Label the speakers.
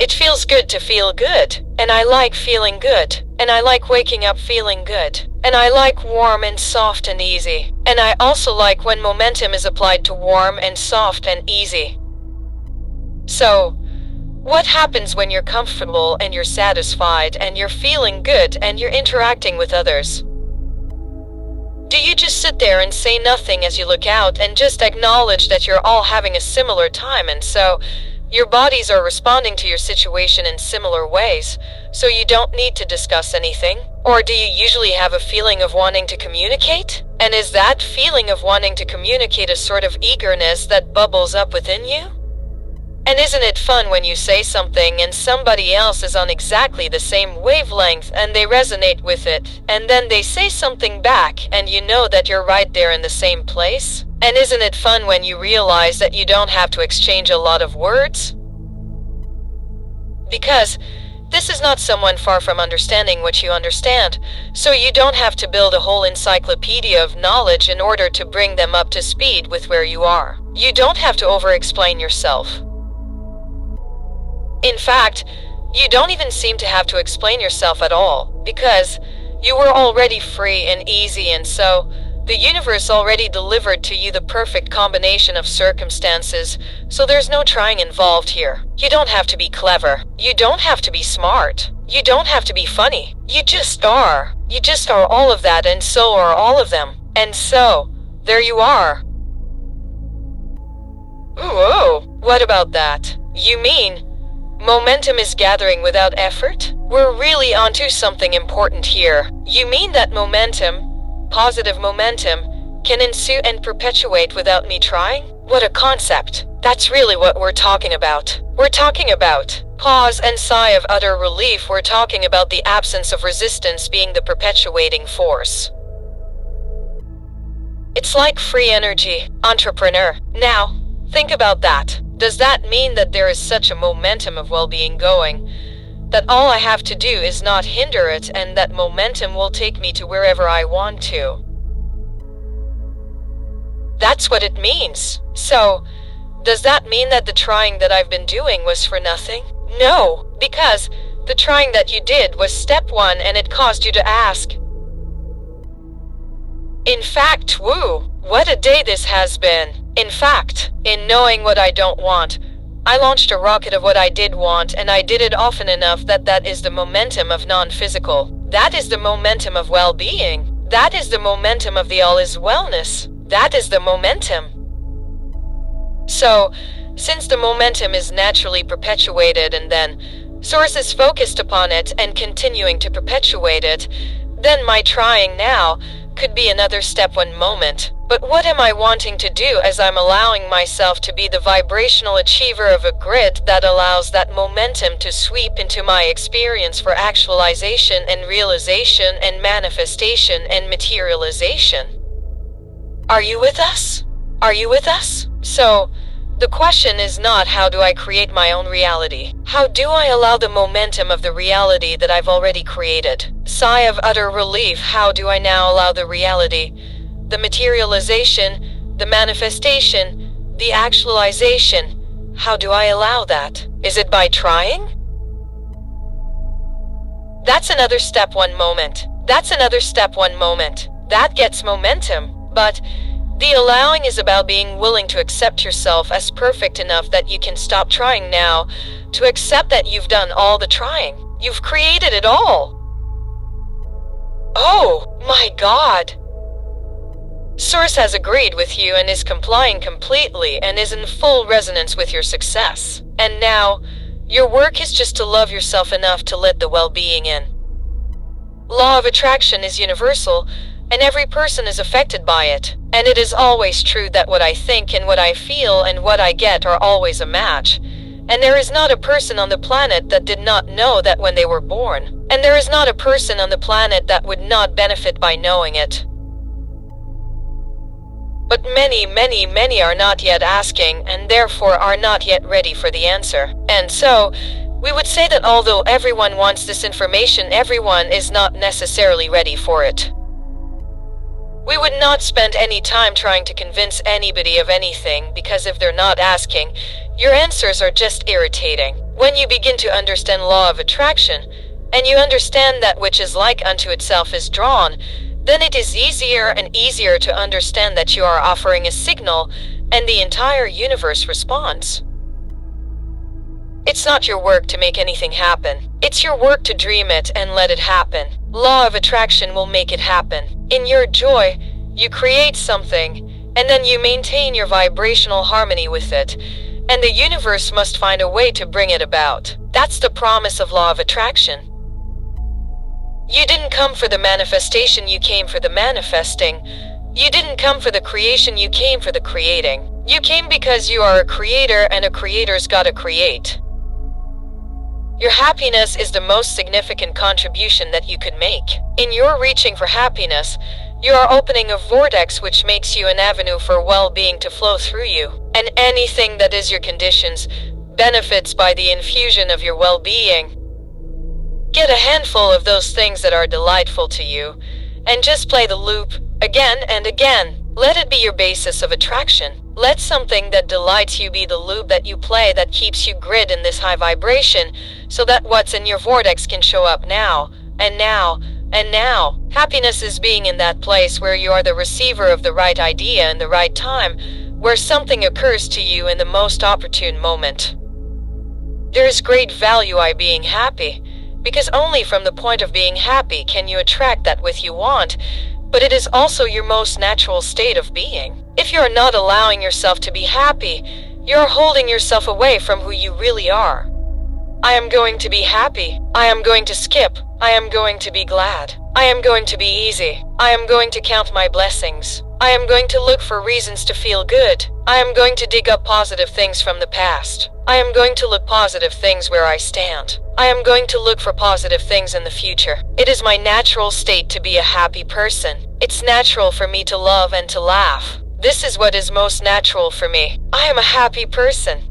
Speaker 1: It feels good to feel good, and I like feeling good, and I like waking up feeling good, and I like warm and soft and easy, and I also like when momentum is applied to warm and soft and easy. So, what happens when you're comfortable and you're satisfied and you're feeling good and you're interacting with others? Do you just sit there and say nothing as you look out and just acknowledge that you're all having a similar time, and so your bodies are responding to your situation in similar ways, so you don't need to discuss anything? Or do you usually have a feeling of wanting to communicate? And is that feeling of wanting to communicate a sort of eagerness that bubbles up within you? And isn't it fun when you say something and somebody else is on exactly the same wavelength and they resonate with it, and then they say something back and you know that you're right there in the same place? And isn't it fun when you realize that you don't have to exchange a lot of words? Because this is not someone far from understanding what you understand, so you don't have to build a whole encyclopedia of knowledge in order to bring them up to speed with where you are. You don't have to over-explain yourself. In fact, you don't even seem to have to explain yourself at all, because you were already free and easy, and so the universe already delivered to you the perfect combination of circumstances, so there's no trying involved here. You don't have to be clever. You don't have to be smart. You don't have to be funny. You just are. You just are all of that, and so are all of them. And so, there you are. Ooh, what about that? You mean momentum is gathering without effort? We're really onto something important here. You mean that momentum, positive momentum, can ensue and perpetuate without me trying? What a concept. That's really what we're talking about. We're talking about pause and sigh of utter relief. We're talking about the absence of resistance being the perpetuating force. It's like free energy, entrepreneur. Now, think about that. Does that mean that there is such a momentum of well-being going, that all I have to do is not hinder it, and that momentum will take me to wherever I want to? That's what it means. So, does that mean that the trying that I've been doing was for nothing? No, because the trying that you did was step one, and it caused you to ask. In fact, woo, what a day this has been. In fact, in knowing what I don't want, I launched a rocket of what I did want, and I did it often enough that that is the momentum of non-physical. That is the momentum of well-being. That is the momentum of the all is wellness. That is the momentum. So, since the momentum is naturally perpetuated and then Source is focused upon it and continuing to perpetuate it, then my trying now could be another step one moment. But what am I wanting to do as I'm allowing myself to be the vibrational achiever of a grid that allows that momentum to sweep into my experience for actualization and realization and manifestation and materialization? Are you with us? Are you with us? So, the question is not how do I create my own reality? How do I allow the momentum of the reality that I've already created? Sigh of utter relief. How do I now allow the reality, the materialization, the manifestation, the actualization? How do I allow that? Is it by trying? That's another step one moment. That's another step one moment. That gets momentum. But the allowing is about being willing to accept yourself as perfect enough that you can stop trying now, to accept that you've done all the trying. You've created it all. Oh, my God. Source has agreed with you and is complying completely and is in full resonance with your success. And now, your work is just to love yourself enough to let the well-being in. Law of attraction is universal, and every person is affected by it. And it is always true that what I think and what I feel and what I get are always a match. And there is not a person on the planet that did not know that when they were born. And there is not a person on the planet that would not benefit by knowing it. But many, many, many are not yet asking, and therefore are not yet ready for the answer. And so, we would say that although everyone wants this information, everyone is not necessarily ready for it. We would not spend any time trying to convince anybody of anything, because if they're not asking, your answers are just irritating. When you begin to understand law of attraction, and you understand that which is like unto itself is drawn, then it is easier and easier to understand that you are offering a signal, and the entire universe responds. It's not your work to make anything happen. It's your work to dream it and let it happen. Law of attraction will make it happen. In your joy, you create something, and then you maintain your vibrational harmony with it, and the universe must find a way to bring it about. That's the promise of law of attraction. You didn't come for the manifestation, you came for the manifesting. You didn't come for the creation, you came for the creating. You came because you are a creator, and a creator's gotta create. Your happiness is the most significant contribution that you could make. In your reaching for happiness, you are opening a vortex which makes you an avenue for well-being to flow through you. And anything that is your conditions benefits by the infusion of your well-being. Get a handful of those things that are delightful to you, and just play the loop again and again. Let it be your basis of attraction. Let something that delights you be the loop that you play that keeps you grid in this high vibration, so that what's in your vortex can show up now, and now, and now. Happiness is being in that place where you are the receiver of the right idea in the right time, where something occurs to you in the most opportune moment. There is great value in being happy, because only from the point of being happy can you attract that which you want, but it is also your most natural state of being. If you are not allowing yourself to be happy, you are holding yourself away from who you really are. I am going to be happy. I am going to skip. I am going to be glad. I am going to be easy. I am going to count my blessings. I am going to look for reasons to feel good. I am going to dig up positive things from the past. I am going to look positive things where I stand. I am going to look for positive things in the future. It is my natural state to be a happy person. It's natural for me to love and to laugh. This is what is most natural for me. I am a happy person.